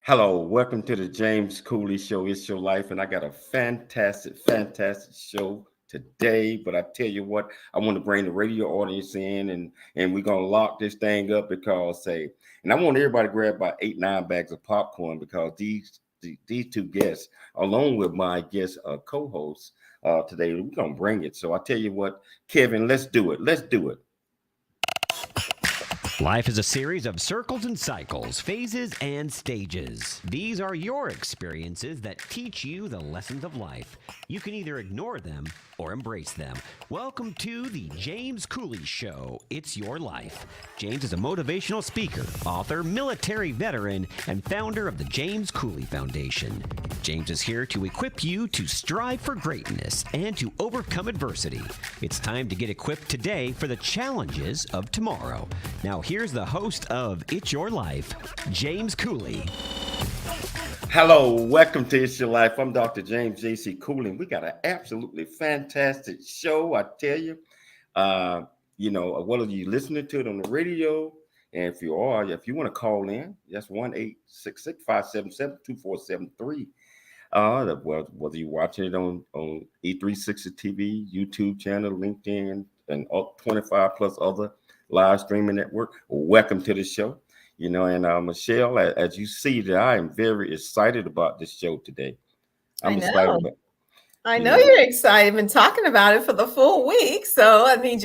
Hello, welcome to the James Cooley Show. It's your life, and I got a fantastic show today. But I tell you what, I want to bring the radio audience in, and we're gonna lock this thing up because and I want everybody to grab about 8-9 bags of popcorn because these two guests, along with my guest co-hosts today, we're gonna bring it. So I tell you what, Kevin, let's do it. Life is a series of circles and cycles, phases and stages. These are your experiences that teach you the lessons of life. You can either ignore them or embrace them. Welcome to the James Cooley Show. It's your life. James is a motivational speaker, author, military veteran, and founder of the James Cooley Foundation. James is here to equip you to strive for greatness and to overcome adversity. It's time to get equipped today for the challenges of tomorrow. Now, here's the host of It's Your Life, James Cooley. Hello, welcome to It's Your Life. I'm Dr. James J.C. Cooley. We got an absolutely fantastic show, I tell you. Whether you're listening to it on the radio, and if you want to call in, that's 1-866-577-2473. Whether you're watching it on E360 TV, YouTube channel, LinkedIn, and 25 plus other live streaming network, welcome to the show. Michelle, as you see that I am very excited about this show today. I know you're excited. I've been talking about it for the full week. So I mean,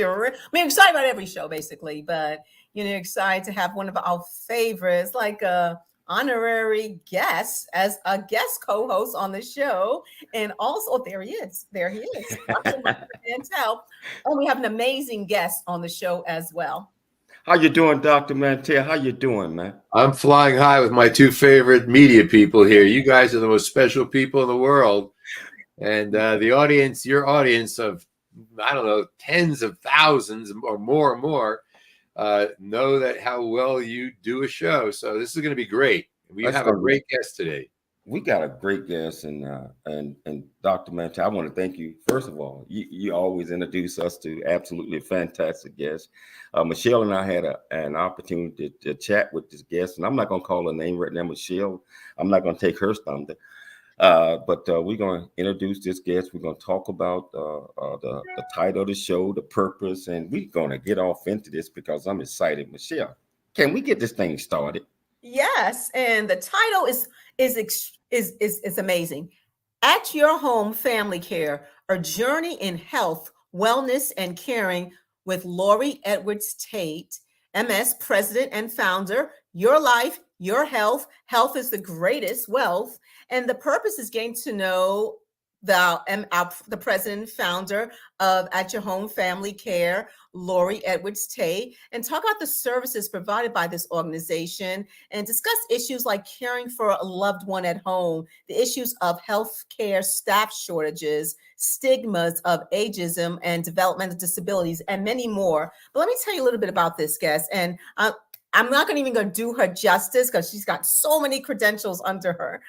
excited about every show basically, but excited to have one of our favorites, like a honorary guest as a guest co-host on the show. And also there he is. Dr. Mantell. And we have an amazing guest on the show as well. How you doing, Dr. Mantell? How you doing, man? I'm flying high with my two favorite media people here. You guys are the most special people in the world. And the audience, your audience of, I don't know, tens of thousands or more, know that how well you do a show. So this is going to be great. We have a great guest today. We got a great guest, and Dr. Mantell, I want to thank you. First of all, you always introduce us to absolutely fantastic guests. Michelle and I had an opportunity to chat with this guest, and I'm not going to call her name right now, Michelle. I'm not going to take her thunder. But we're going to introduce this guest. We're going to talk about the title of the show, the purpose, and we're going to get off into this because I'm excited. Michelle, can we get this thing started? Yes, and the title is amazing. At Your Home Family Care, a journey in health, wellness, and caring with Laurie Edwards-Tate, MS President and Founder. Your life, your health. Health is the greatest wealth. And the purpose is getting to know the president and founder of At Your Home Family Care, Laurie Edwards-Tate, and talk about the services provided by this organization and discuss issues like caring for a loved one at home, the issues of healthcare staff shortages, stigmas of ageism and developmental disabilities, and many more. But let me tell you a little bit about this guest. And I'm not even going to do her justice because she's got so many credentials under her.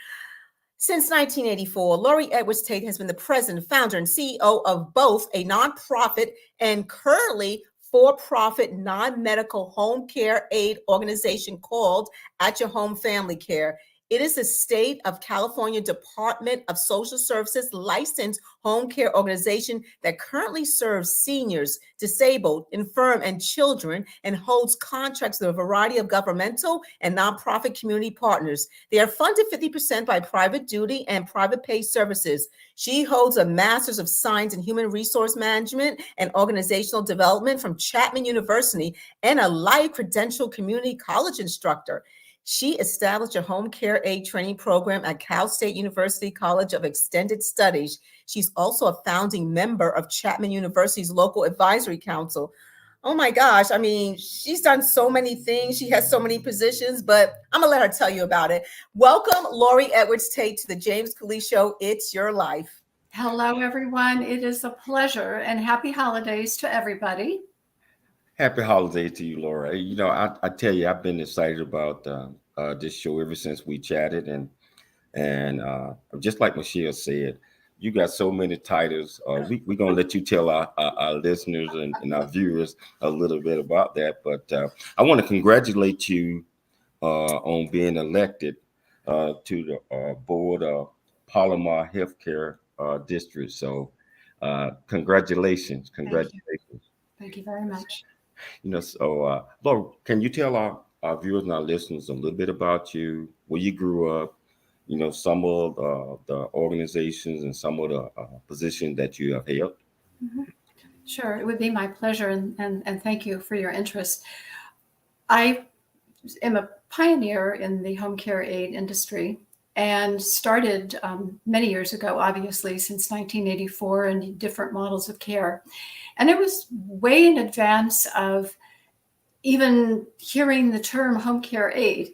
Since 1984, Laurie Edwards-Tate has been the president, founder, and CEO of both a nonprofit and currently for-profit non-medical home care aid organization called At Your Home Family Care. It is a state of California Department of Social Services licensed home care organization that currently serves seniors, disabled, infirm, and children, and holds contracts with a variety of governmental and nonprofit community partners. They are funded 50% by private duty and private pay services. She holds a Master's of Science in Human Resource Management and Organizational Development from Chapman University and a Life Credentialed Community College instructor. She established a home care aid training program at Cal State University College of Extended Studies. She's also a founding member of Chapman University's local advisory council. Oh my gosh, I mean, she's done so many things. She has so many positions, but I'm gonna let her tell you about it. Welcome, Laurie Edwards-Tate, to the James Cooley Show. It's your life. Hello, everyone. It is a pleasure, and happy holidays to everybody. Happy holidays to you, Laura. You know, I tell you, I've been excited about this show ever since we chatted, and just like Michelle said, you got so many titles. We're gonna let you tell our listeners and our viewers a little bit about that. But I want to congratulate you on being elected to the board of Palomar Healthcare District. So, congratulations! Thank you very much. You know, so Laura, can you tell our viewers and our listeners a little bit about you, where you grew up, you know, some of the organizations and some of the positions that you have held? Mm-hmm. Sure, it would be my pleasure, and thank you for your interest. I am a pioneer in the home care aid industry and started many years ago, obviously, since 1984, in different models of care. And it was way in advance of even hearing the term home care aid.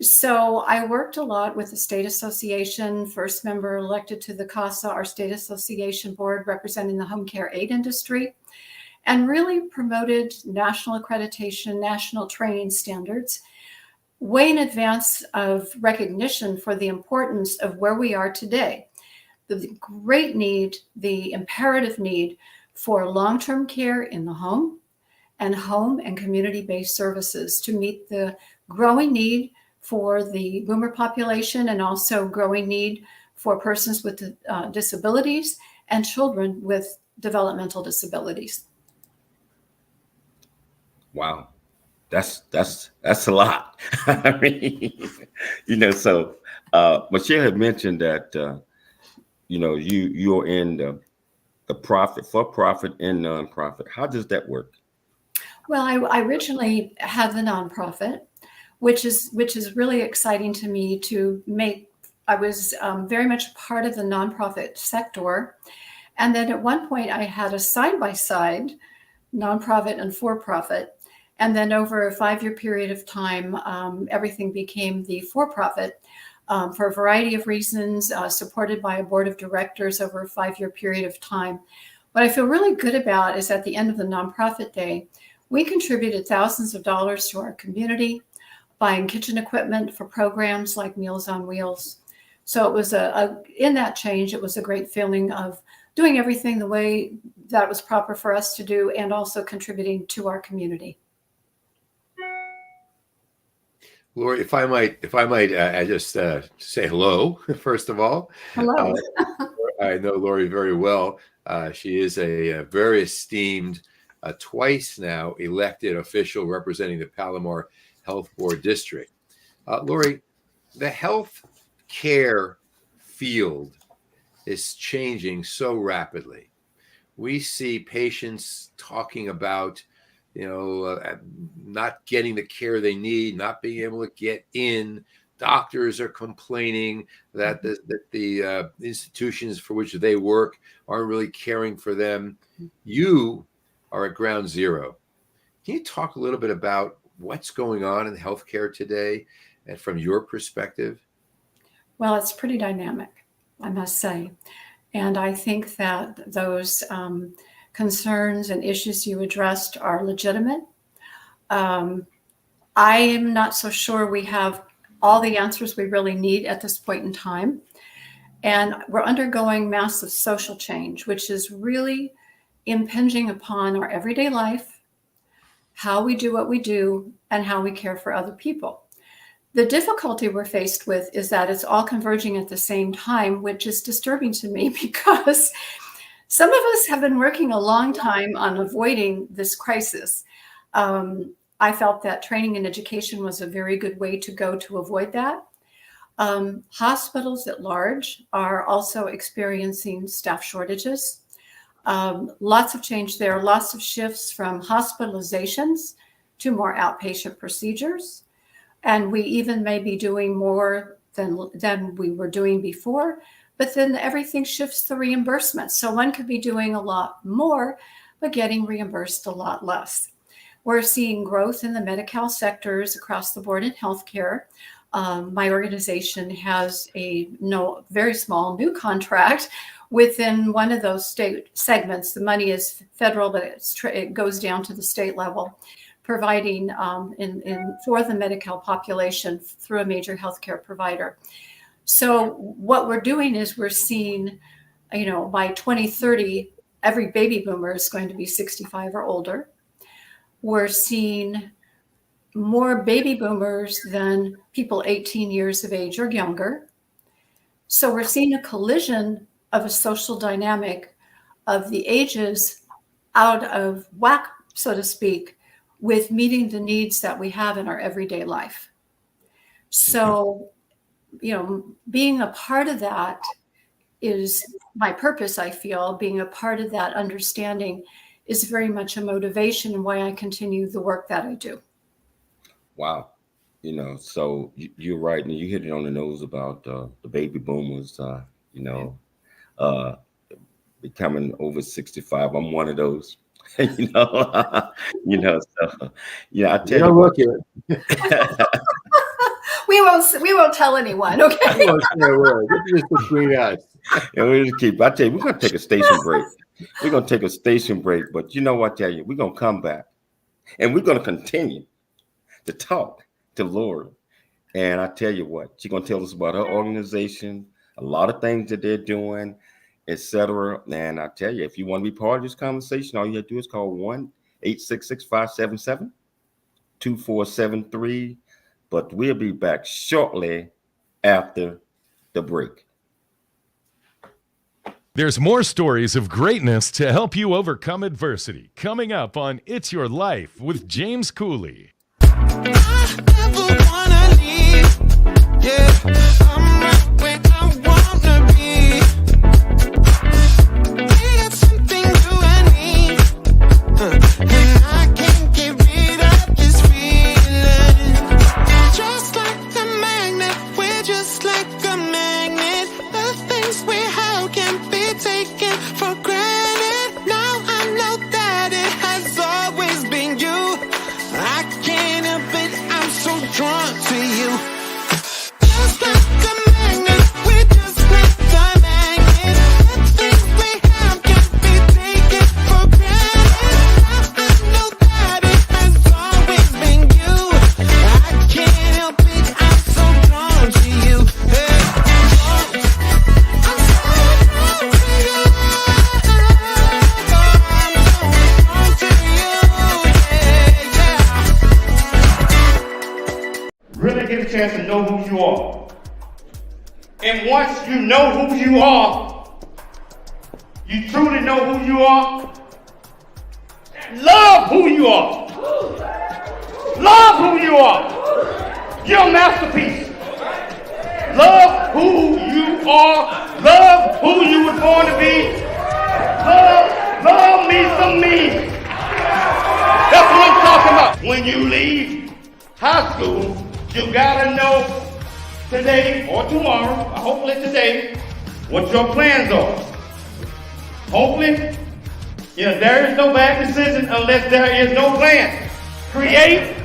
So I worked a lot with the state association, first member elected to the CASA, our state association board representing the home care aid industry, and really promoted national accreditation, national training standards, way in advance of recognition for the importance of where we are today. The great need, the imperative need for long-term care in the home and community-based services to meet the growing need for the boomer population and also growing need for persons with disabilities and children with developmental disabilities. Wow, that's a lot. I mean, you know, so Michelle had mentioned that you know, you're in the profit, for-profit and nonprofit. How does that work? Well, I originally had the nonprofit, which is really exciting to me to make. I was very much part of the nonprofit sector. And then at one point I had a side-by-side nonprofit and for-profit. And then over a 5-year period of time, everything became the for-profit for a variety of reasons, supported by a board of directors over a 5-year period of time. What I feel really good about is at the end of the nonprofit day, we contributed thousands of dollars to our community, buying kitchen equipment for programs like Meals on Wheels. So it was in that change, it was a great feeling of doing everything the way that was proper for us to do and also contributing to our community. Laurie, if I might, I just say hello, first of all. Hello. I know Laurie very well. She is a very esteemed, twice now elected official representing the Palomar Health Board District. Laurie, the health care field is changing so rapidly. We see patients talking about not getting the care they need, not being able to get in. Doctors are complaining that the institutions for which they work aren't really caring for them. You are at ground zero. Can you talk a little bit about what's going on in healthcare today and from your perspective? Well, it's pretty dynamic, I must say. And I think that those concerns and issues you addressed are legitimate. I am not so sure we have all the answers we really need at this point in time. And we're undergoing massive social change, which is really impinging upon our everyday life, how we do what we do, and how we care for other people. The difficulty we're faced with is that it's all converging at the same time, which is disturbing to me because some of us have been working a long time on avoiding this crisis. I felt that training and education was a very good way to go to avoid that. Hospitals at large are also experiencing staff shortages. Lots of change there, lots of shifts from hospitalizations to more outpatient procedures. And we even may be doing more than we were doing before, but then everything shifts to reimbursement. So one could be doing a lot more, but getting reimbursed a lot less. We're seeing growth in the Medi-Cal sectors across the board in healthcare. My organization has a very small new contract within one of those state segments. The money is federal, but it goes down to the state level, providing for the Medi-Cal population through a major healthcare provider. So what we're doing is we're seeing, by 2030, every baby boomer is going to be 65 or older. We're seeing more baby boomers than people 18 years of age or younger. So we're seeing a collision of a social dynamic of the ages out of whack, so to speak, with meeting the needs that we have in our everyday life. So, being a part of that is my purpose, I feel. Being a part of that understanding is very much a motivation and why I continue the work that I do. Wow. So you're right. And you hit it on the nose about the baby boomers, becoming over 65. I'm one of those. I tell you. We won't tell anyone, okay? Just between us. We'll just keep. I tell you, we're gonna take a station break. We're gonna take a station break, but you know what? I tell you, we're gonna come back, and we're gonna continue to talk to Laurie. And I tell you what, she's gonna tell us about her organization, a lot of things that they're doing, etc. And I tell you, if you want to be part of this conversation, all you have to do is call 1-866-577-2473. But we'll be back shortly after the break. There's more stories of greatness to help you overcome adversity coming up on It's Your Life with James Cooley. I never wanna leave. Yeah, I'm right where I wanna be. It's something you and me, and I can't get rid of this feeling. Just like a magnet, we're just like a magnet. The things we have can't be taken for granted. Now I know that it has always been you. I can't really get a chance to know who you are. And once you know who you are, you truly know who you are, love who you are. Love who you are. You're a masterpiece. Love who you are. Love who you were born to be. Love me some me. That's what I'm talking about. When you leave high school, you gotta know today or tomorrow, hopefully today, what your plans are. Hopefully, there is no bad decision unless there is no plan. Create,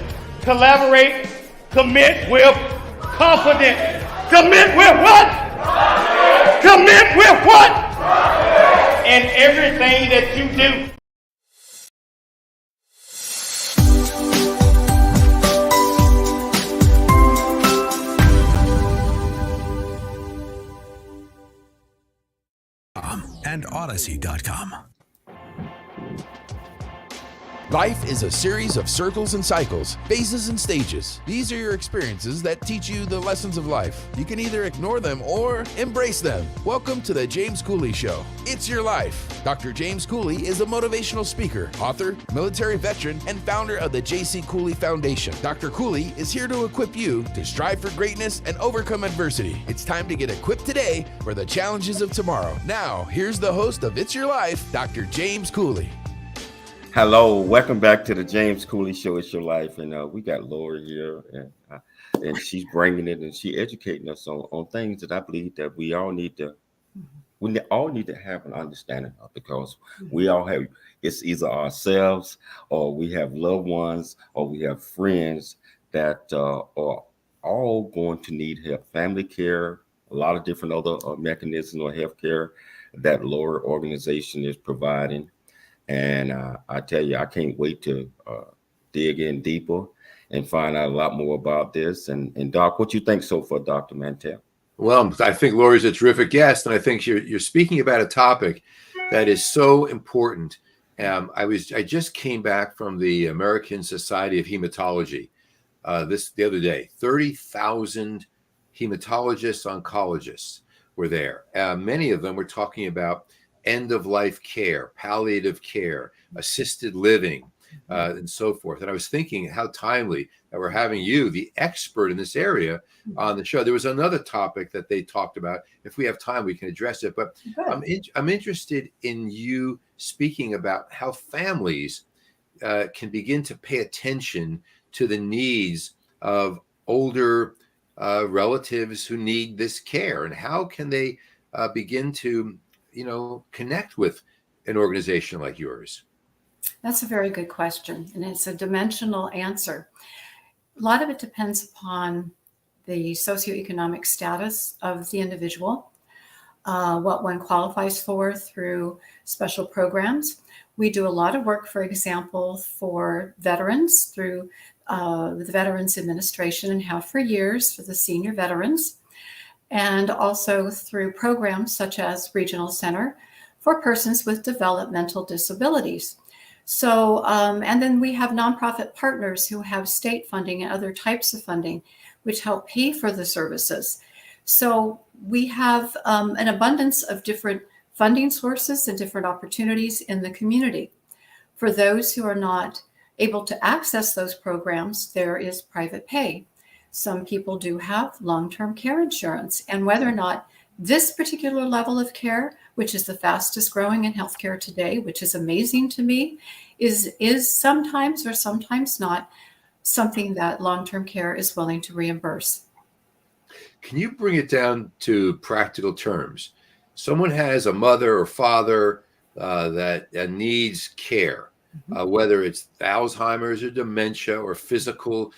collaborate, commit with confidence. Commit with what? Commit with what? In everything that you do. And Odyssey.com. Life is a series of circles and cycles, phases and stages. These are your experiences that teach you the lessons of life. You can either ignore them or embrace them. Welcome to the James Cooley Show. It's your life. Dr. James Cooley is a motivational speaker, author, military veteran, and founder of the J.C. Cooley Foundation. Dr. Cooley is here to equip you to strive for greatness and overcome adversity. It's time to get equipped today for the challenges of tomorrow. Now, here's the host of It's Your Life, Dr. James Cooley. Hello, welcome back to the James Cooley Show. It's Your Life, and we got Laurie here, and she's bringing it, and she educating us on things that I believe that we all need to have an understanding of, because we all have, it's either ourselves or we have loved ones or we have friends that are all going to need help, family care, a lot of different other mechanisms or health care that Laurie organization is providing. And I tell you, I can't wait to dig in deeper and find out a lot more about this. And Doc, what you think so far, Dr. Mantell? Well, I think Laurie's a terrific guest, and I think you're speaking about a topic that is so important. I just came back from the American Society of Hematology the other day. 30,000 hematologists, oncologists were there. Many of them were talking about end-of-life care, palliative care, assisted living, and so forth. And I was thinking how timely that we're having you, the expert in this area, on the show. There was another topic that they talked about. If we have time, we can address it. But I'm interested in you speaking about how families can begin to pay attention to the needs of older relatives who need this care, and how can they begin to connect with an organization like yours? That's a very good question, and it's a dimensional answer. A lot of it depends upon the socioeconomic status of the individual, what one qualifies for through special programs. We do a lot of work, for example, for veterans through the Veterans Administration, and have for years for the senior veterans, and also through programs such as Regional Center for persons with developmental disabilities. So, and then we have nonprofit partners who have state funding and other types of funding, which help pay for the services. So we have an abundance of different funding sources and different opportunities in the community. For those who are not able to access those programs, there is private pay. Some people do have long-term care insurance, and whether or not this particular level of care, which is the fastest growing in healthcare today, which is amazing to me, is sometimes or sometimes not something that long-term care is willing to reimburse. Can you bring it down to practical terms? Someone has a mother or father that needs care, whether it's Alzheimer's or dementia or physical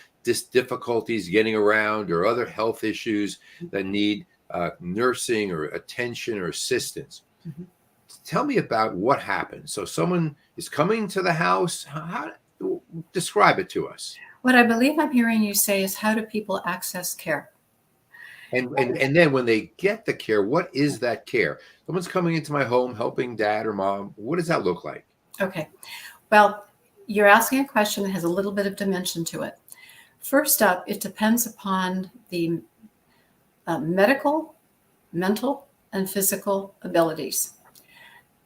difficulties getting around or other health issues that need nursing or attention or assistance. Tell me about what happens. So someone is coming to the house. How describe it to us? What I believe I'm hearing you say is, how do people access care? And then when they get the care, what is that care? Someone's coming into my home, helping dad or mom. What does that look like? Okay. Well, you're asking a question that has a little bit of dimension to it. First up, it depends upon the medical, mental, and physical abilities.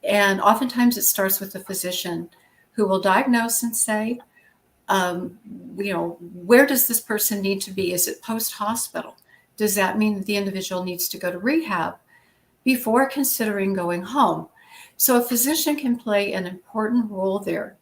And oftentimes it starts with the physician who will diagnose and say, where does this person need to be? Is it post-hospital? Does that mean the individual needs to go to rehab before considering going home? So a physician can play an important role there.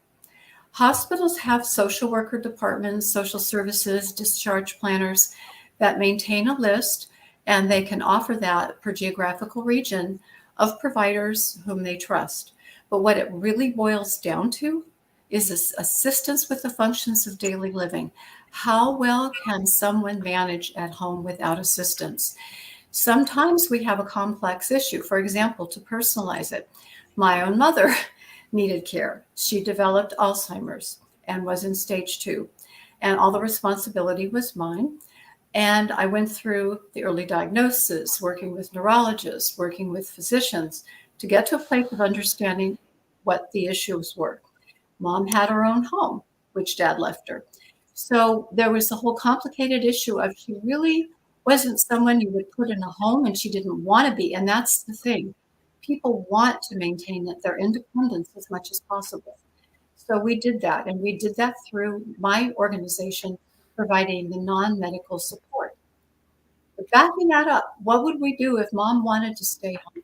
Hospitals have social worker departments, social services, discharge planners that maintain a list, and they can offer that per geographical region of providers whom they trust. But what it really boils down to is assistance with the functions of daily living. How well can someone manage at home without assistance? Sometimes we have a complex issue. For example, to personalize it, my own mother needed care. She developed Alzheimer's and was in stage 2, and all the responsibility was mine. And I went through the early diagnosis, working with neurologists, working with physicians to get to a place of understanding what the issues were. Mom had her own home, which Dad left her. So there was a whole complicated issue of she really wasn't someone you would put in a home, and she didn't want to be. And that's the thing. People want to maintain their independence as much as possible. So we did that, and we did that through my organization providing the non-medical support. But backing that up, what would we do if mom wanted to stay home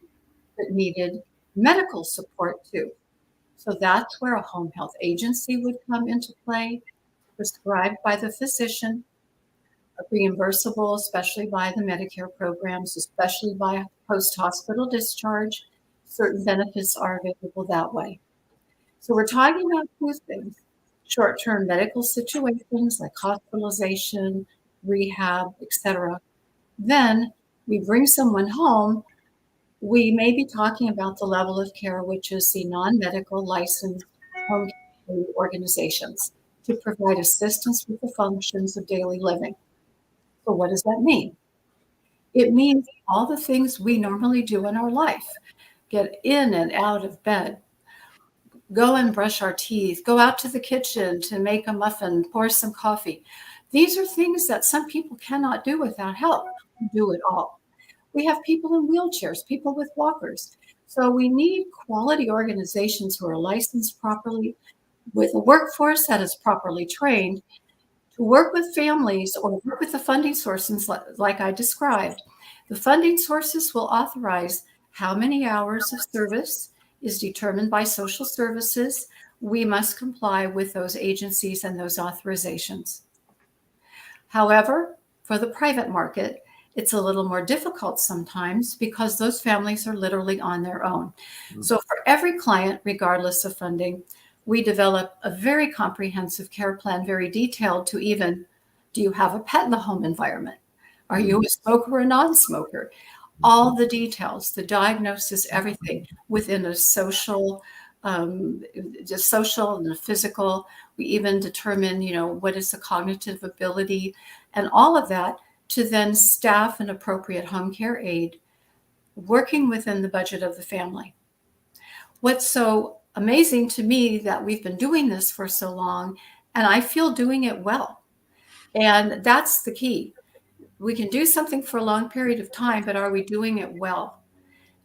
but needed medical support too? So that's where a home health agency would come into play, prescribed by the physician, reimbursable, especially by the Medicare programs, especially by post-hospital discharge. Certain benefits are available that way. So we're talking about two things: short-term medical situations like hospitalization, rehab, etc. Then we bring someone home. We may be talking about the level of care, which is the non-medical licensed home care organizations to provide assistance with the functions of daily living. So what does that mean? It means all the things we normally do in our life: get in and out of bed, go and brush our teeth, go out to the kitchen to make a muffin, pour some coffee. These are things that some people cannot do without help. We do it all. We have people in wheelchairs, people with walkers. So we need quality organizations who are licensed properly, with a workforce that is properly trained, to work with families or work with the funding sources like I described. The funding sources will authorize how many hours of service is determined by social services. We must comply with those agencies and those authorizations. However, for the private market, it's a little more difficult sometimes because those families are literally on their own. So for every client, regardless of funding, we develop a very comprehensive care plan, very detailed, to even, do you have a pet in the home environment? Are you a smoker or a non-smoker? All the details, the diagnosis, everything within a social, the social and the physical. We even determine, what is the cognitive ability and all of that, to then staff an appropriate home care aide working within the budget of the family. What's so amazing to me that we've been doing this for so long, and I feel doing it well. And that's the key. We can do something for a long period of time, but are we doing it well?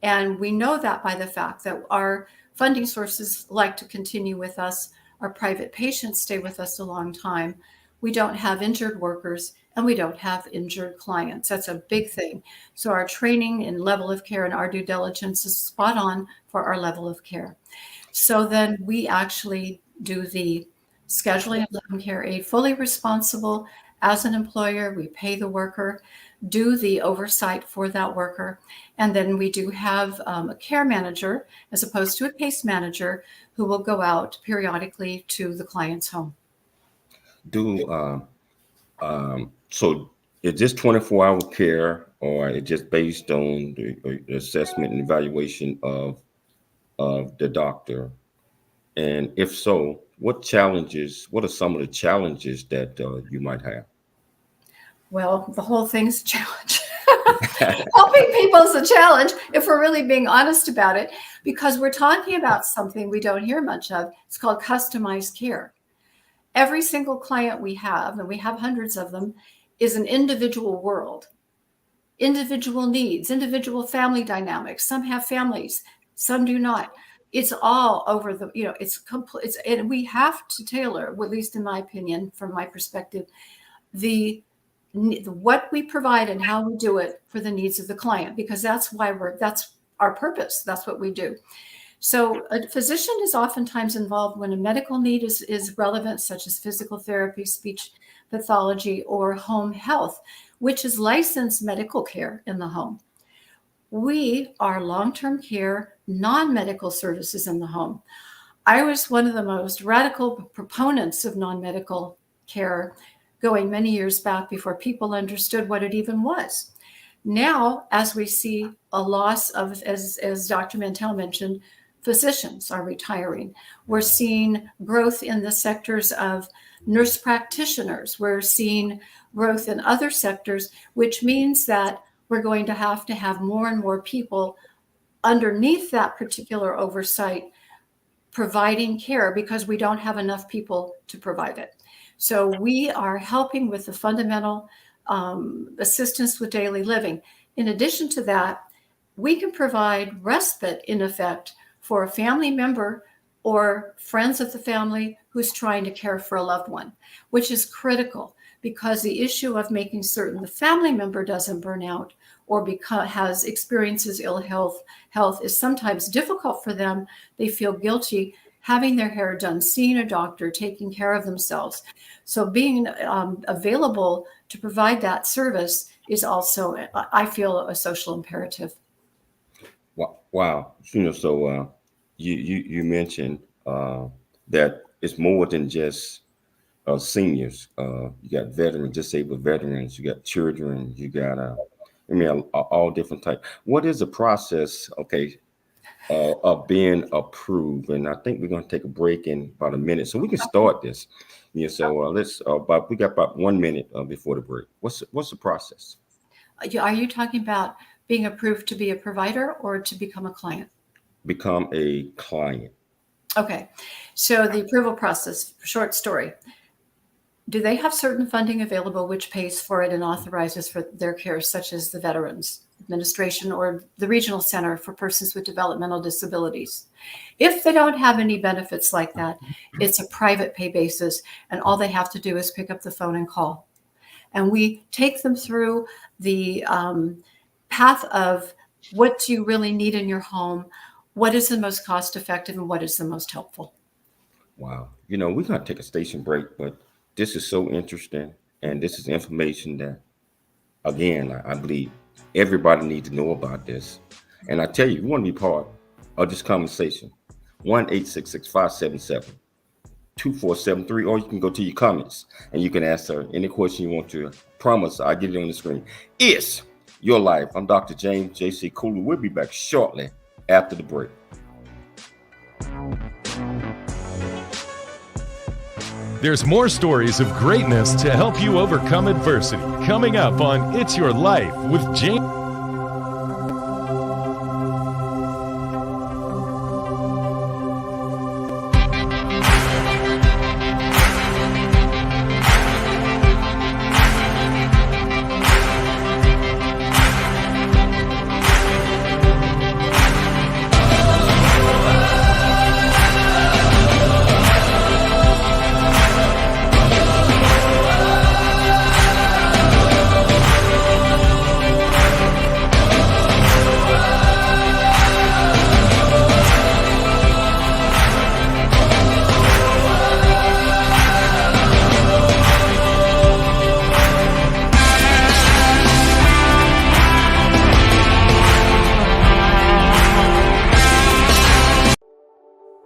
And we know that by the fact that our funding sources like to continue with us. Our private patients stay with us a long time. We don't have injured workers, and we don't have injured clients. That's a big thing. So our training and level of care and our due diligence is spot on for our level of care. So then we actually do the scheduling of the home care aide, fully responsible as an employer. We pay the worker, do the oversight for that worker. And then we do have a care manager as opposed to a case manager who will go out periodically to the client's home. So is this 24-hour care, or is just based on the assessment and evaluation of the doctor? And if so, what are some of the challenges that you might have? Well, the whole thing's a challenge. Helping people is a challenge if we're really being honest about it, because we're talking about something we don't hear much of. It's called customized care. every single client we have, and we have hundreds of them, is an individual world, individual needs, individual family dynamics. Some have families, some do not. It's all over the, it's complete. And we have to tailor, at least in my opinion, from my perspective, what we provide and how we do it for the needs of the client, because that's our purpose. That's what we do. So a physician is oftentimes involved when a medical need is relevant, such as physical therapy, speech pathology, or home health, which is licensed medical care in the home. We are long-term care, non-medical services in the home. I was one of the most radical proponents of non-medical care going many years back before people understood what it even was. Now, as we see a loss of, as Dr. Mantell mentioned, physicians are retiring. We're seeing growth in the sectors of nurse practitioners. We're seeing growth in other sectors, which means that we're going to have more and more people underneath that particular oversight providing care, because we don't have enough people to provide it. So we are helping with the fundamental assistance with daily living. In addition to that, we can provide respite, in effect, for a family member or friends of the family who's trying to care for a loved one, which is critical, because the issue of making certain the family member doesn't burn out or experiences ill health is sometimes difficult for them. They feel guilty having their hair done, seeing a doctor, taking care of themselves. So being available to provide that service is also, I feel, a social imperative. Wow. So you mentioned that it's more than just seniors. You got veterans, disabled veterans, you got children, you got all different types. What is the process, of being approved? And I think we're going to take a break in about a minute, so we can start this. So let's. But we got about 1 minute before the break. What's the process? Are you talking about being approved to be a provider or to become a client? Become a client. Okay. So the approval process, short story. Do they have certain funding available which pays for it and authorizes for their care, such as the Veterans Administration or the Regional Center for Persons with Developmental Disabilities? If they don't have any benefits like that, it's a private pay basis, and all they have to do is pick up the phone and call. And we take them through the path of what do you really need in your home, what is the most cost effective, and what is the most helpful. Wow. We're going to take a station break, but this is so interesting. And this is information that, again, I believe everybody needs to know about this. And I tell you, if you want to be part of this conversation, 1-866-577-2473, or you can go to your comments and you can ask her any question you want to. Promise, I'll get it on the screen. It's Your Life. I'm Dr. James J.C. Cooley. We'll be back shortly after the break. There's more stories of greatness to help you overcome adversity. Coming up on It's Your Life with James.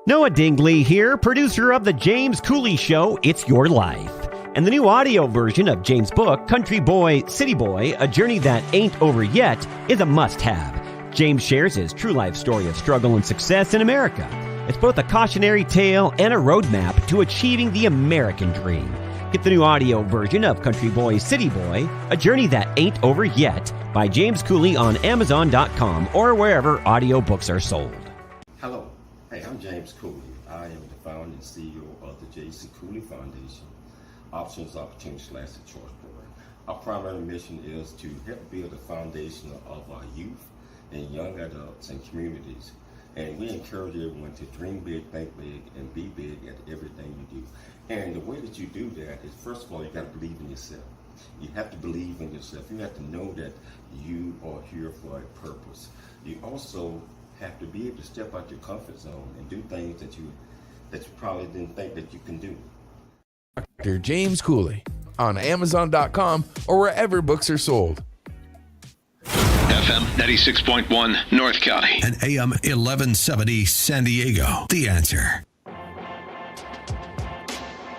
Noah Dingley here, producer of The James Cooley Show, It's Your Life. And the new audio version of James' book, Country Boy, City Boy, A Journey That Ain't Over Yet, is a must-have. James shares his true life story of struggle and success in America. It's both a cautionary tale and a roadmap to achieving the American dream. Get the new audio version of Country Boy, City Boy, A Journey That Ain't Over Yet by James Cooley on Amazon.com or wherever audiobooks are sold. Hello. Hey, I'm James Cooley. I am the founder and CEO of the J.C. Cooley Foundation, Options, Opportunities, the Choice Program. Our primary mission is to help build the foundation of our youth and young adults and communities. And we encourage everyone to dream big, think big, and be big at everything you do. And the way that you do that is, first of all, you got to believe in yourself. You have to believe in yourself. You have to know that you are here for a purpose. You also have to be able to step out your comfort zone and do things that you probably didn't think that you can do. Dr. James Cooley on Amazon.com or wherever books are sold. FM 96.1 North County and AM 1170 San Diego. The Answer.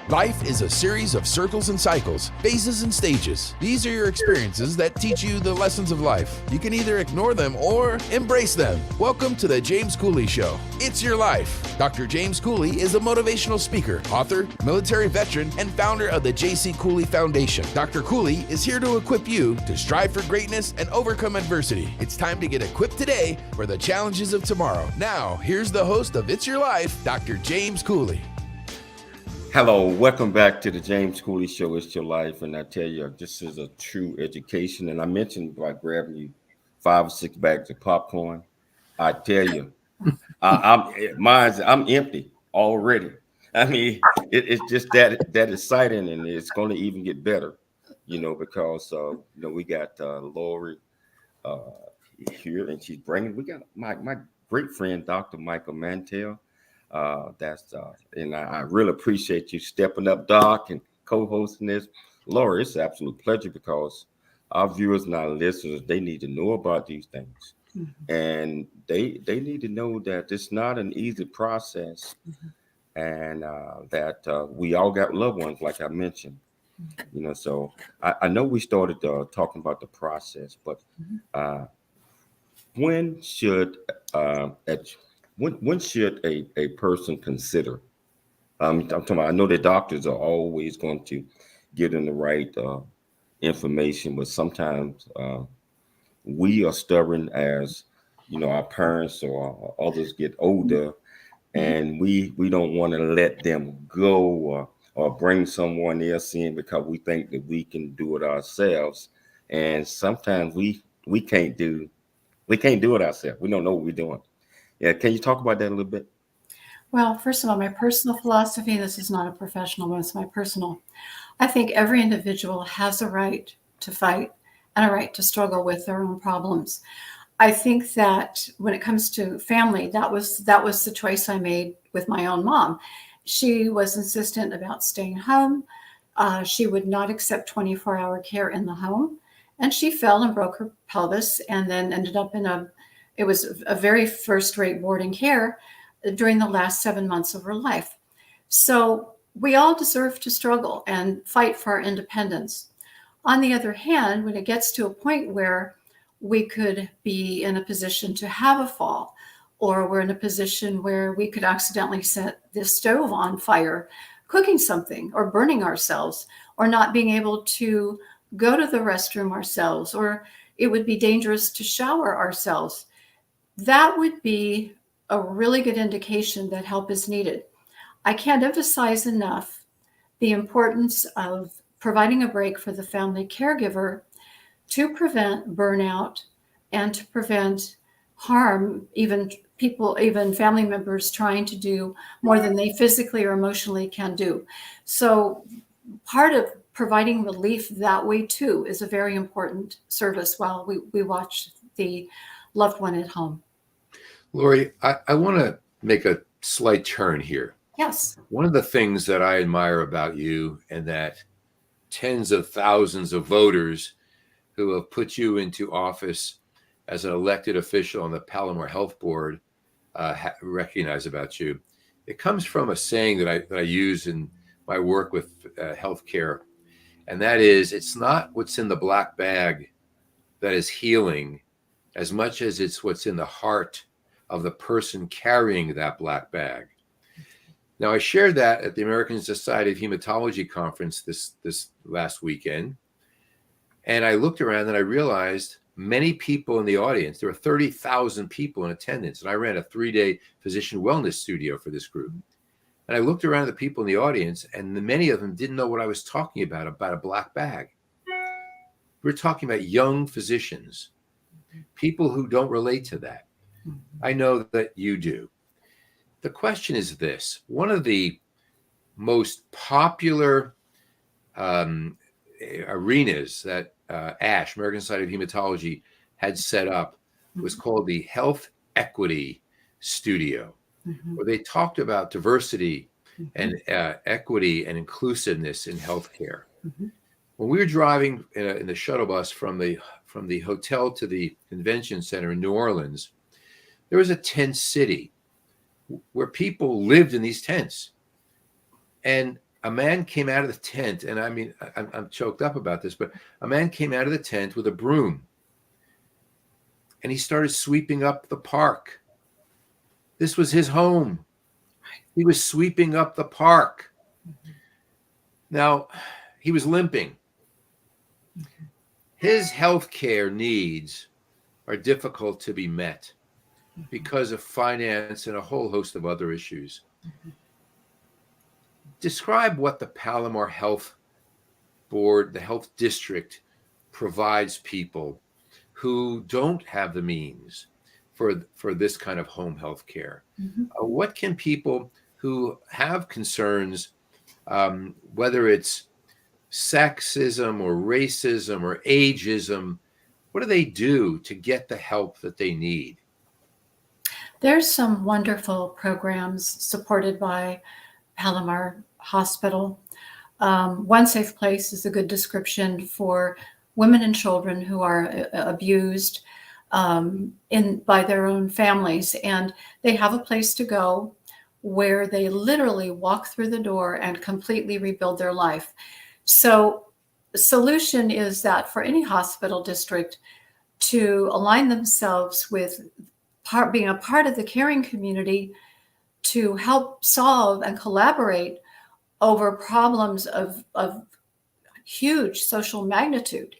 Life is a series of circles and cycles, phases and stages. These are your experiences that teach you the lessons of life. You can either ignore them or embrace them. Welcome to the James Cooley Show. It's your life. Dr. James Cooley is a motivational speaker, author, military veteran, and founder of the J.C. Cooley Foundation. Dr. Cooley is here to equip you to strive for greatness and overcome adversity. It's time to get equipped today for the challenges of tomorrow. Now, here's the host of It's Your Life, Dr. James Cooley. Hello, welcome back to the James Cooley Show. It's your life, and I tell you, this is a true education. And I mentioned about grabbing you 5 or 6 bags of popcorn. I tell you, I'm empty already. I mean, it's just that exciting, and it's going to even get better, because we got Laurie here, and she's bringing. We got my great friend, Dr. Michael Mantell. And I really appreciate you stepping up, Doc, and co-hosting this. Laurie, it's an absolute pleasure because our viewers and our listeners, they need to know about these things. Mm-hmm. And they need to know that it's not an easy process, mm-hmm. and that we all got loved ones, like I mentioned. Mm-hmm. So I know we started talking about the process, but when should a person consider? I'm talking about, I know that doctors are always going to give them the right information, but sometimes we are stubborn as, our parents or others get older, and we don't want to let them go or bring someone else in because we think that we can do it ourselves. And sometimes we can't do it ourselves. We don't know what we're doing. Yeah, can you talk about that a little bit? Well, first of all, my personal philosophy, this is not a professional one, it's my personal. I think every individual has a right to fight and a right to struggle with their own problems. I think that when it comes to family, that was the choice I made with my own mom. She was insistent about staying home. She would not accept 24-hour care in the home. And she fell and broke her pelvis and then ended up it was a very first-rate boarding care during the last 7 months of her life. So we all deserve to struggle and fight for our independence. On the other hand, when it gets to a point where we could be in a position to have a fall, or we're in a position where we could accidentally set the stove on fire, cooking something, or burning ourselves, or not being able to go to the restroom ourselves, or it would be dangerous to shower ourselves, that would be a really good indication that help is needed. I can't emphasize enough the importance of providing a break for the family caregiver to prevent burnout and to prevent harm, even family members trying to do more than they physically or emotionally can do. So part of providing relief that way too is a very important service while we watch the loved one at home. Laurie, I want to make a slight turn here. Yes. One of the things that I admire about you, and that tens of thousands of voters who have put you into office as an elected official on the Palomar Health Board recognize about you, it comes from a saying that I use in my work with healthcare, and that is, it's not what's in the black bag that is healing as much as it's what's in the heart of the person carrying that black bag. Now, I shared that at the American Society of Hematology conference this last weekend, and I looked around and I realized many people in the audience, there were 30,000 people in attendance, and I ran a 3-day physician wellness studio for this group. And I looked around at the people in the audience, and many of them didn't know what I was talking about a black bag. We're talking about young physicians, people who don't relate to that. I know that you do. The question is this. One of the most popular arenas that ASH, American Society of Hematology, had set up was called the Health Equity Studio, where they talked about diversity and equity and inclusiveness in healthcare. When we were driving in the shuttle bus from the hotel to the convention center in New Orleans, there was a tent city where people lived in these tents. And a man came out of the tent, and I mean, I'm choked up about this, but a man came out of the tent with a broom, and he started sweeping up the park. This was his home. He was sweeping up the park. Now, he was limping. His healthcare needs are difficult to be met because of finance and a whole host of other issues. Describe what the Palomar Health Board, the health district, provides people who don't have the means for this kind of home health care. What can people who have concerns, whether it's sexism or racism or ageism, what do they do to get the help that they need? There's some wonderful programs supported by Palomar Hospital. One Safe Place is a good description for women and children who are abused by their own families, and they have a place to go where they literally walk through the door and completely rebuild their life. So the solution is that for any hospital district to align themselves with being a part of the caring community to help solve and collaborate over problems of huge social magnitude.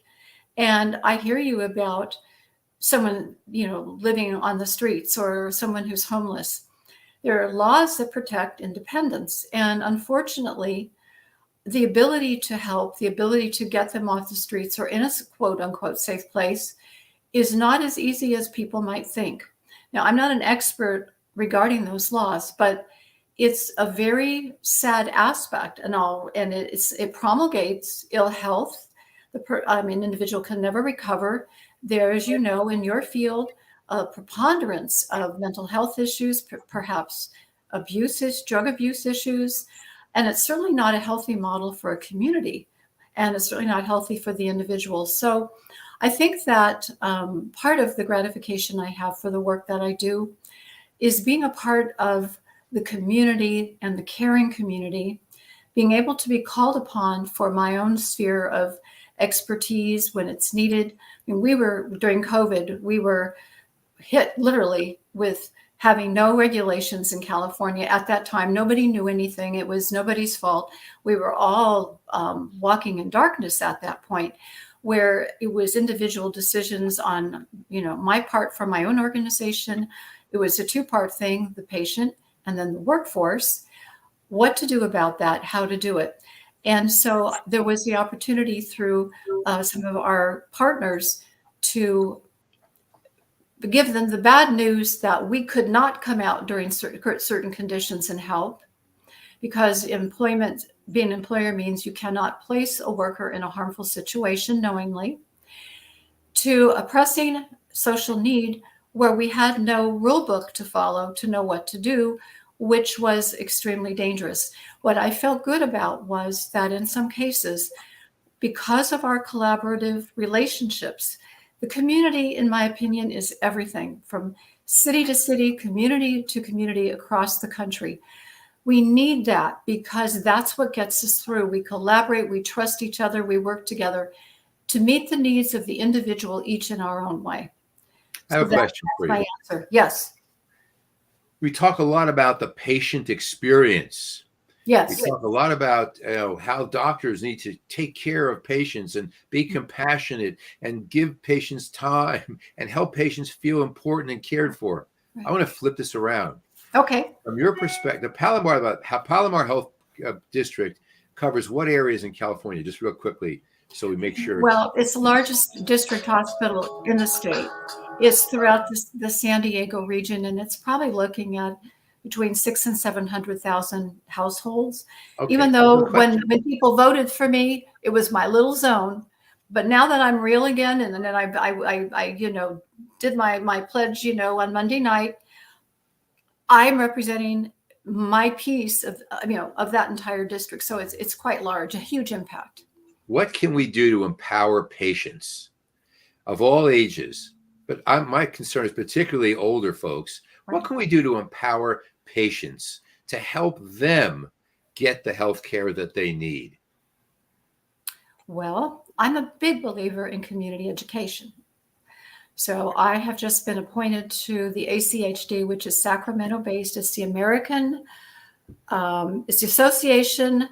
And I hear you about someone, living on the streets or someone who's homeless. There are laws that protect independence. And unfortunately, the ability to help, the ability to get them off the streets or in a quote unquote safe place is not as easy as people might think. Now, I'm not an expert regarding those laws, but it's a very sad aspect and it promulgates ill health. An individual can never recover. There, as you know, in your field, a preponderance of mental health issues, perhaps drug abuse issues, and it's certainly not a healthy model for a community, and it's certainly not healthy for the individual. So I think that part of the gratification I have for the work that I do is being a part of the community and the caring community, being able to be called upon for my own sphere of expertise when it's needed. I mean, during COVID, we were hit literally with having no regulations in California. At that time, nobody knew anything. It was nobody's fault. We were all walking in darkness at that point, where it was individual decisions on, my part from my own organization. It was a two-part thing, the patient and then the workforce, what to do about that, how to do it. And so there was the opportunity through some of our partners to give them the bad news that we could not come out during certain conditions and help, because being an employer means you cannot place a worker in a harmful situation knowingly, to a pressing social need where we had no rule book to follow to know what to do, which was extremely dangerous. What I felt good about was that in some cases, because of our collaborative relationships, the community, in my opinion, is everything from city to city, community to community across the country. We need that because that's what gets us through. We collaborate, we trust each other, we work together to meet the needs of the individual, each in our own way. I have a question for you. My answer. Yes. We talk a lot about the patient experience. Yes. We talk a lot about how doctors need to take care of patients and be compassionate and give patients time and help patients feel important and cared for. Right. I want to flip this around. Okay. From your perspective, Palomar Health District covers what areas in California? Just real quickly, so we make sure. Well, it's the largest district hospital in the state. It's throughout the San Diego region, and it's probably looking at between 600,000 and 700,000 households. Okay. Even though when people voted for me, it was my little zone. But now that I'm real again, and then I did my pledge, on Monday night, I'm representing my piece of that entire district. So it's quite large, a huge impact. What can we do to empower patients of all ages? But my concern is particularly older folks. What can we do to empower patients to help them get the health care that they need? Well, I'm a big believer in community education. So I have just been appointed to the ACHD, which is Sacramento-based. It's the it's the Association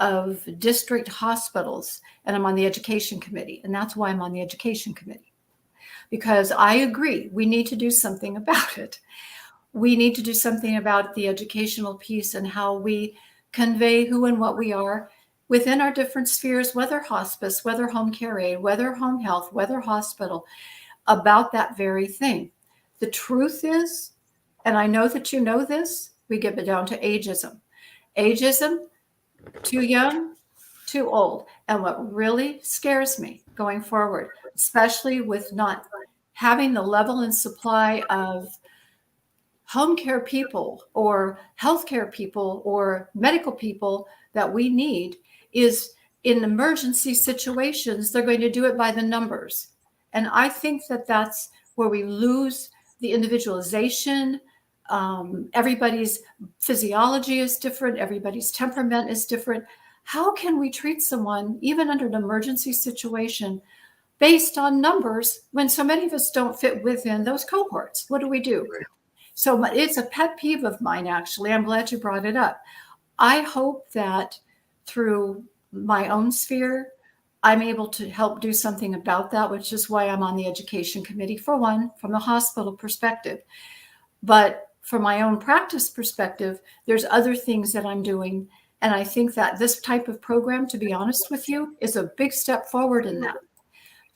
of District Hospitals, and I'm on the education committee. And that's why I'm on the education committee, because I agree we need to do something about it. We need to do something about the educational piece and how we convey who and what we are within our different spheres, whether hospice, whether home care aide, whether home health, whether hospital, about that very thing. The truth is, and I know that you know this, we get it down to ageism. Ageism, too young, too old. And what really scares me going forward, especially with not having the level and supply of home care people or healthcare people or medical people that we need, is in emergency situations, they're going to do it by the numbers. And I think that that's where we lose the individualization. Everybody's physiology is different. Everybody's temperament is different. How can we treat someone, even under an emergency situation, based on numbers when so many of us don't fit within those cohorts? What do we do? So it's a pet peeve of mine, actually. I'm glad you brought it up. I hope that through my own sphere, I'm able to help do something about that, which is why I'm on the education committee, for one, from the hospital perspective. But from my own practice perspective, there's other things that I'm doing. And I think that this type of program, to be honest with you, is a big step forward in that,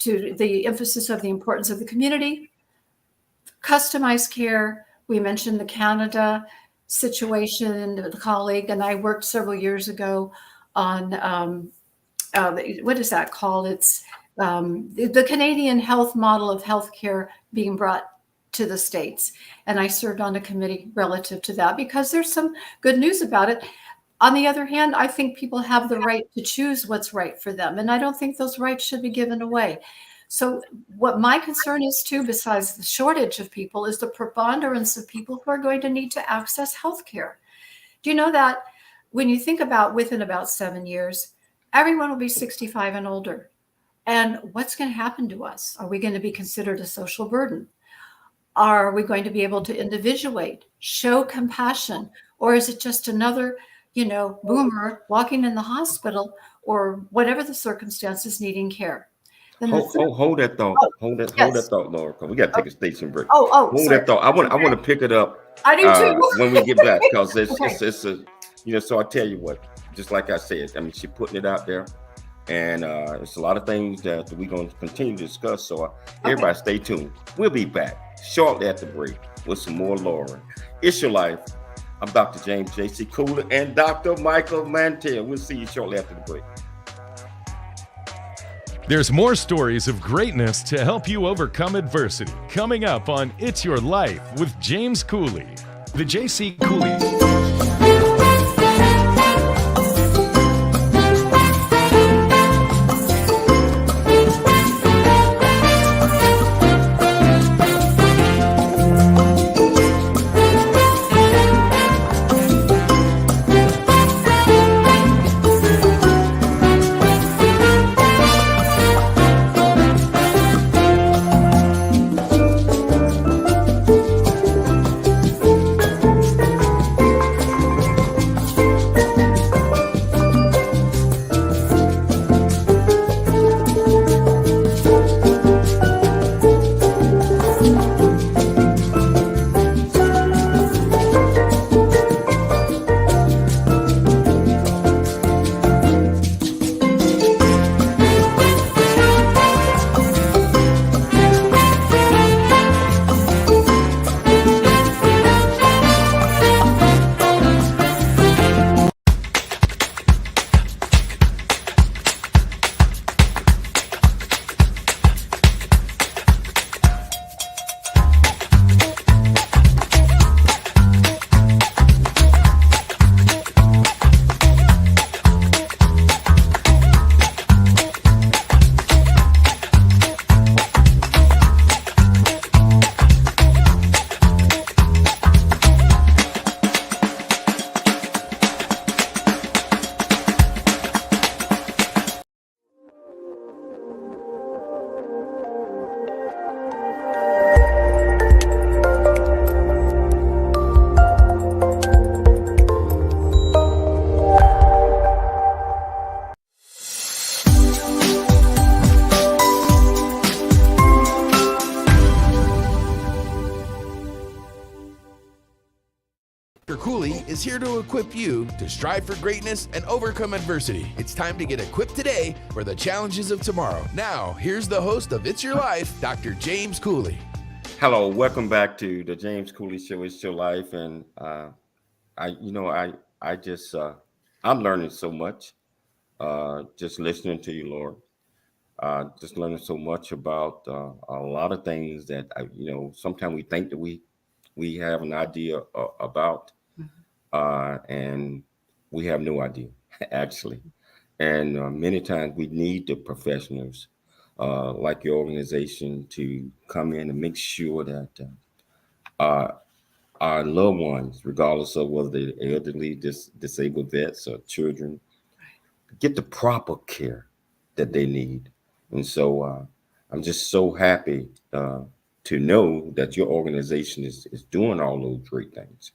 to the emphasis of the importance of the community, customized care. We mentioned the Canada situation, the colleague, and I worked several years ago on what is that called? It's the Canadian health model of healthcare being brought to the States. And I served on a committee relative to that because there's some good news about it. On the other hand, I think people have the right to choose what's right for them. And I don't think those rights should be given away. So what my concern is too, besides the shortage of people, is the preponderance of people who are going to need to access healthcare. Do you know that when you think about within about 7 years, everyone will be 65 and older. And what's going to happen to us? Are we going to be considered a social burden? Are we going to be able to individuate, show compassion? Or is it just another, boomer walking in the hospital or whatever the circumstances needing care? Hold that thought. Hold that thought, Laura. Because we got to take a station break. Hold that thought. I want to pick it up. I do too. When we get back, because it's a so I tell you what. Just like I said, she's putting it out there, and it's a lot of things that we're going to continue to discuss. So everybody stay tuned. We'll be back shortly after the break with some more Laura. It's Your Life. I'm Dr. James J.C. Cooler and Dr. Michael Mantell. We'll see you shortly after the break. There's more stories of greatness to help you overcome adversity coming up on It's Your Life with James Cooley. The J.C. Cooley. Dr. Cooley is here to equip you to strive for greatness and overcome adversity. It's time to get equipped today for the challenges of tomorrow. Now, here's the host of It's Your Life, Dr. James Cooley. Hello, welcome back to the James Cooley Show. It's Your Life, and I'm learning so much. Just listening to you, Lord. Just learning so much about a lot of things that sometimes we think that we have an idea about, and we have no idea actually. And many times we need the professionals like your organization to come in and make sure that our loved ones, regardless of whether they're elderly, disabled vets or children, get the proper care that they need. And so I'm just so happy to know that your organization is doing all those great things.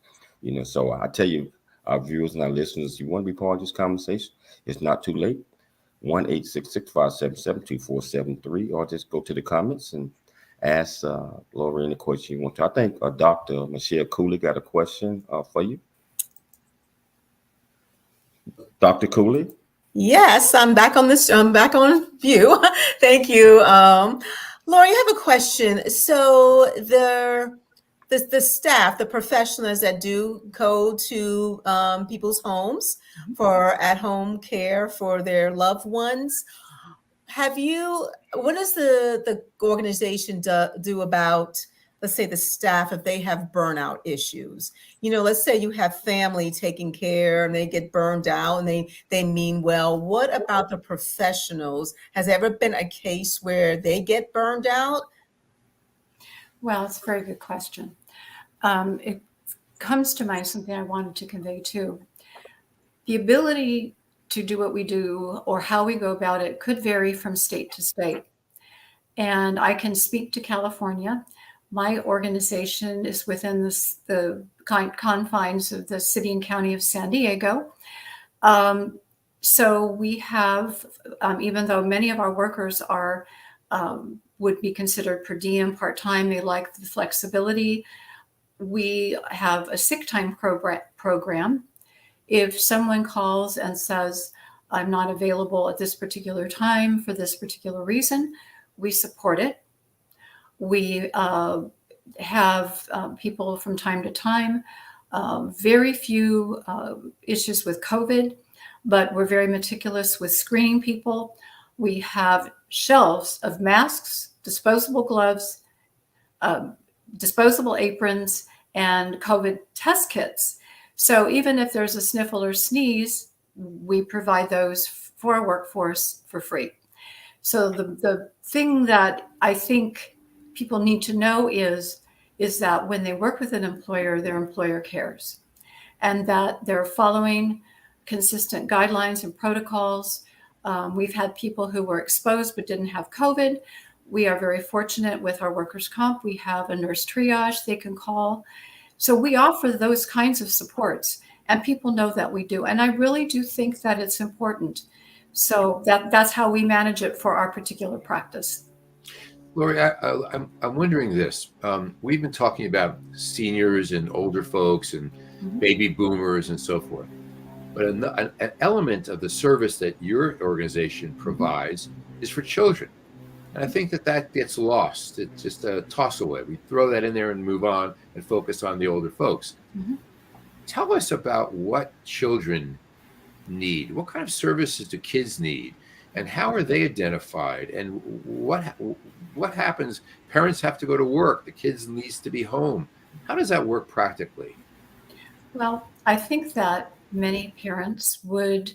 So I tell you, our viewers and our listeners, you want to be part of this conversation, it's not too late. 1-866-577-2473, or just go to the comments and ask Laurie any question you want to. I think Dr. Michelle Cooley got a question for you. Dr. Cooley? Yes, I'm back on this. I'm back on view. Thank you. Laurie, I have a question. So the staff, the professionals that do go to people's homes for at-home care for their loved ones, what does the organization do about, let's say, the staff if they have burnout issues? Let's say you have family taking care and they get burned out and they mean well. What about the professionals? Has there ever been a case where they get burned out? Well, it's a very good question. It comes to mind something I wanted to convey too. The ability to do what we do or how we go about it could vary from state to state. And I can speak to California. My organization is within the confines of the city and county of San Diego. So we have, even though many of our workers would be considered per diem, part-time, they like the flexibility. We have a sick time program. If someone calls and says, I'm not available at this particular time for this particular reason, we support it. We have people from time to time, very few issues with COVID, but we're very meticulous with screening people. We have shelves of masks, disposable gloves, disposable aprons, and COVID test kits. So even if there's a sniffle or sneeze, we provide those for our workforce for free. So the thing that I think people need to know is that when they work with an employer, their employer cares, and that they're following consistent guidelines and protocols. We've had people who were exposed but didn't have COVID. We are very fortunate with our workers' comp. We have a nurse triage they can call. So we offer those kinds of supports, and people know that we do. And I really do think that it's important. So that's how we manage it for our particular practice. Laurie, I'm wondering this. We've been talking about seniors and older folks and baby boomers and so forth. But an element of the service that your organization provides is for children. And I think that gets lost. It's just a toss away. We throw that in there and move on and focus on the older folks. Tell us about what children need. What kind of services do kids need? And how are they identified? And what happens? Parents have to go to work. The kids needs to be home. How does that work practically? Well, I think that many parents would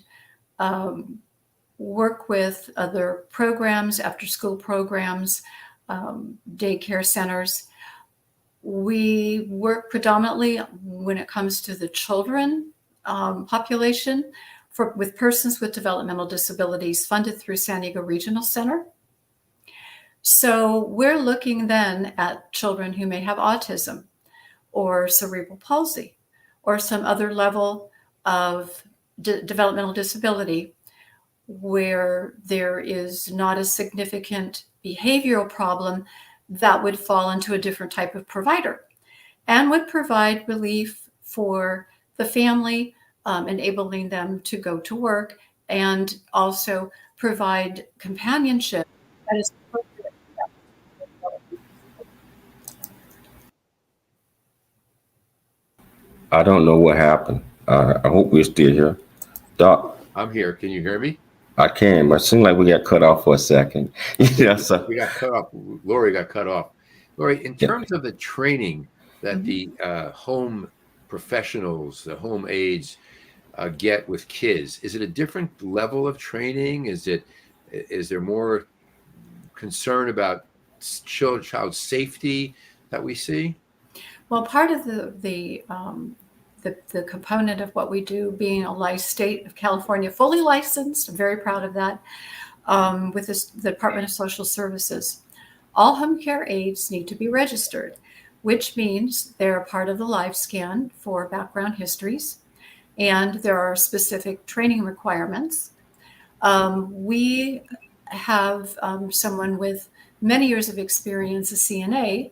work with other programs, after-school programs, daycare centers. We work predominantly when it comes to the children population with persons with developmental disabilities funded through San Diego Regional Center. So we're looking then at children who may have autism or cerebral palsy or some other level of developmental disability where there is not a significant behavioral problem that would fall into a different type of provider and would provide relief for the family, enabling them to go to work, and also provide companionship that is appropriate. I don't know what happened. I hope we're still here. Doc, I'm here. Can you hear me? I can, but it seemed like we got cut off for a second. Yeah, so We got cut off. Laurie got cut off. Laurie, in terms of the training that the home professionals, the home aides get with kids, is it a different level of training? Is there more concern about child safety that we see? Well, part of the component of what we do, being a state of California, fully licensed, I'm very proud of that, with the Department of Social Services. All home care aides need to be registered, which means they're a part of the live scan for background histories, and there are specific training requirements. We have someone with many years of experience, a CNA,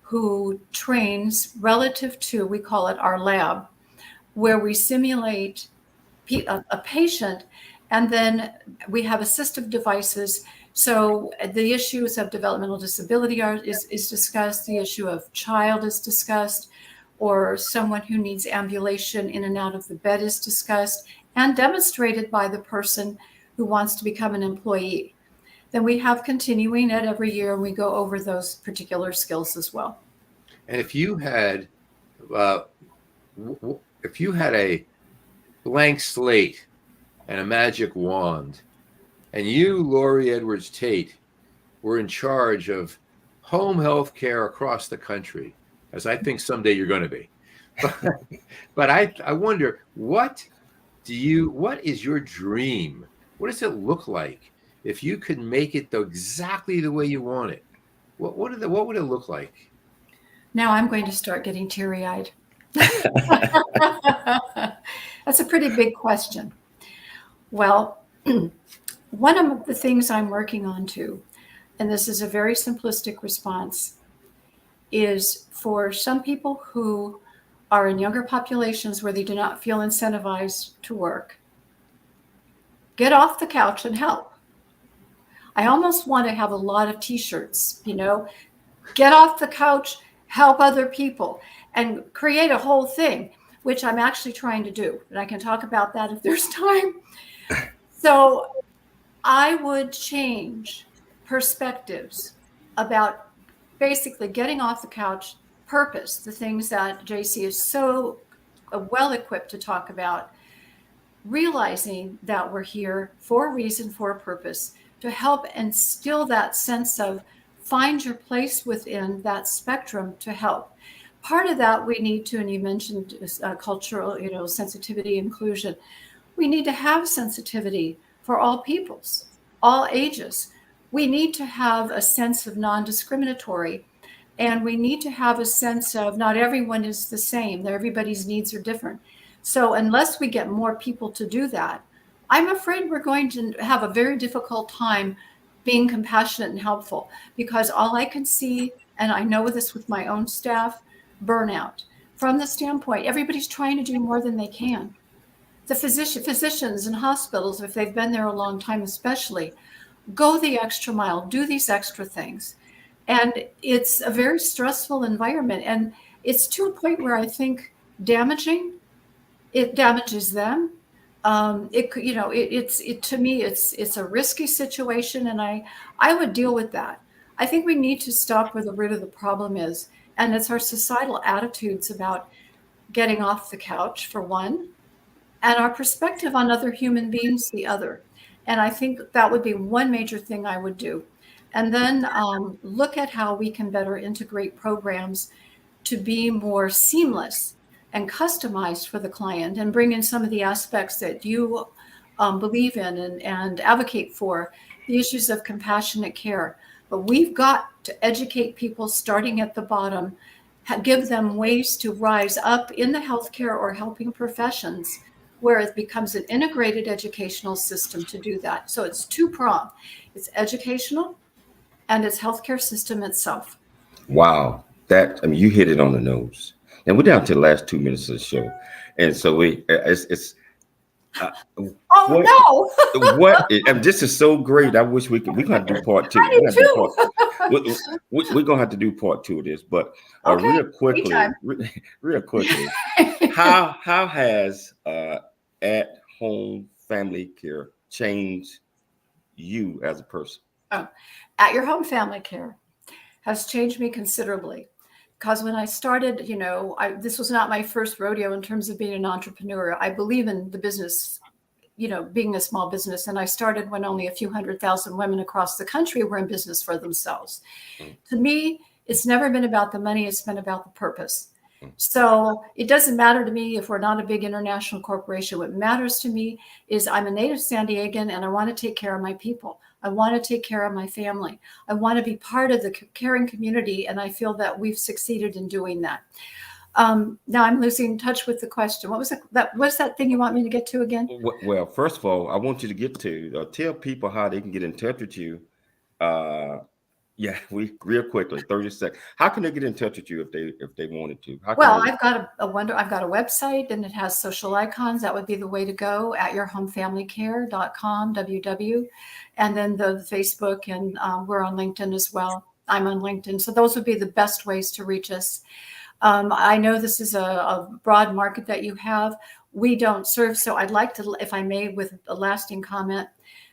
who trains relative to, we call it our lab, where we simulate a patient, and then we have assistive devices. So the issues of developmental disability is discussed, the issue of child is discussed, or someone who needs ambulation in and out of the bed is discussed and demonstrated by the person who wants to become an employee. Then we have continuing it every year, and we go over those particular skills as well. And if you had a blank slate and a magic wand, and you, Laurie Edwards-Tate, were in charge of home health care across the country, as I think someday you're going to be. But I wonder, what is your dream? What does it look like if you could make it exactly the way you want it? What would it look like? Now I'm going to start getting teary-eyed. That's a pretty big question. Well, one of the things I'm working on too, and this is a very simplistic response, is for some people who are in younger populations where they do not feel incentivized to work, get off the couch and help. I almost want to have a lot of t-shirts, get off the couch, help other people, and create a whole thing, which I'm actually trying to do. And I can talk about that if there's time. So I would change perspectives about basically getting off the couch, purpose, the things that JC is so well equipped to talk about, realizing that we're here for a reason, for a purpose, to help instill that sense of find your place within that spectrum to help. Part of that we need to, and you mentioned cultural, sensitivity, inclusion. We need to have sensitivity for all peoples, all ages. We need to have a sense of non-discriminatory, and we need to have a sense of not everyone is the same, that everybody's needs are different. So unless we get more people to do that, I'm afraid we're going to have a very difficult time being compassionate and helpful, because all I can see, and I know this with my own staff, burnout. From the standpoint, everybody's trying to do more than they can. The physicians in hospitals, if they've been there a long time especially, go the extra mile, do these extra things. And it's a very stressful environment. And it's to a point where I think it damages them. To me, it's a risky situation, and I would deal with that. I think we need to stop where the root of the problem is, and it's our societal attitudes about getting off the couch, for one, and our perspective on other human beings, the other. And I think that would be one major thing I would do. And then look at how we can better integrate programs to be more seamless and customized for the client, and bring in some of the aspects that you believe in and advocate for, the issues of compassionate care. But we've got to educate people starting at the bottom, give them ways to rise up in the healthcare or helping professions, where it becomes an integrated educational system to do that. So it's two-pronged. It's educational and it's healthcare system itself. wow, you hit it on the nose. And we're down to the last 2 minutes of the show, and so it's Oh what and this is so great. I wish we're gonna do part two. no! I do too. We're gonna have to do part two of this, but Okay, real quickly, anytime. real quickly, how has at home family care changed you as a person? At your home family care has changed me considerably. Because when I started, this was not my first rodeo in terms of being an entrepreneur. I believe in the business, being a small business. And I started when only a few 100,000 women across the country were in business for themselves. To me, it's never been about the money. It's been about the purpose. So it doesn't matter to me if we're not a big international corporation. What matters to me is I'm a native San Diegan and I want to take care of my people. I want to take care of my family. I want to be part of the caring community. And I feel that we've succeeded in doing that. Now I'm losing touch with the question. What's that thing you want me to get to again? Well, first of all, I want you to get to tell people how they can get in touch with you. Yeah, real quickly, 30 seconds. How can they get in touch with you if they wanted to? Well, I've got a website and it has social icons. That would be the way to go, at yourhomefamilycare.com, www. And then the Facebook, and we're on LinkedIn as well. I'm on LinkedIn. So those would be the best ways to reach us. I know this is a broad market that you have. We don't serve. So I'd like to, if I may, with a lasting comment,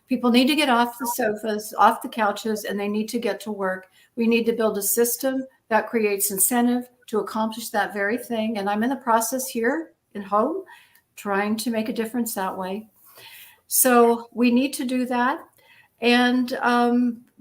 people need to get off the sofas, off the couches, and they need to get to work. We need to build a system that creates incentive to accomplish that very thing. And I'm in the process here at home, trying to make a difference that way. So we need to do that and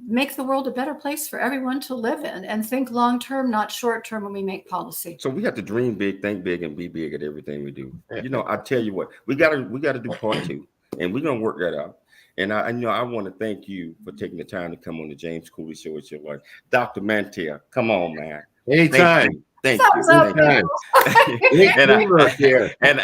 make the world a better place for everyone to live in, and think long-term, not short-term when we make policy. So we have to dream big, think big, and be big at everything we do. I tell you what, we gotta do part two, and we're gonna work that out. And I want to thank you for taking the time to come on the James Cooley Show. It's your life. Dr. Mantell, come on, man. Anytime. Thank you. Thank you. And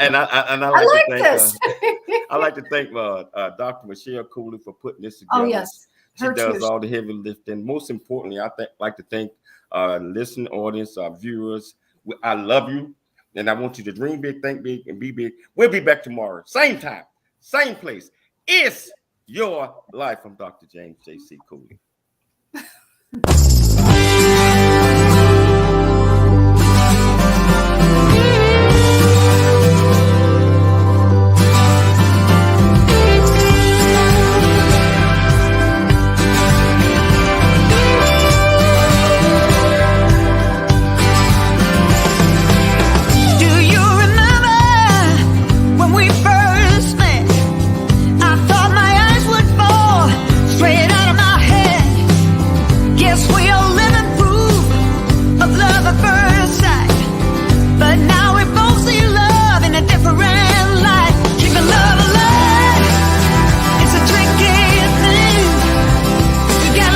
I like to thank Dr. Michelle Cooley for putting this together. Oh, yes. She does all the heavy lifting. Most importantly, like to thank listening audience, our viewers. I love you. And I want you to dream big, think big, and be big. We'll be back tomorrow. Same time, same place. It's your life. I'm Dr. James J.C. Cooley.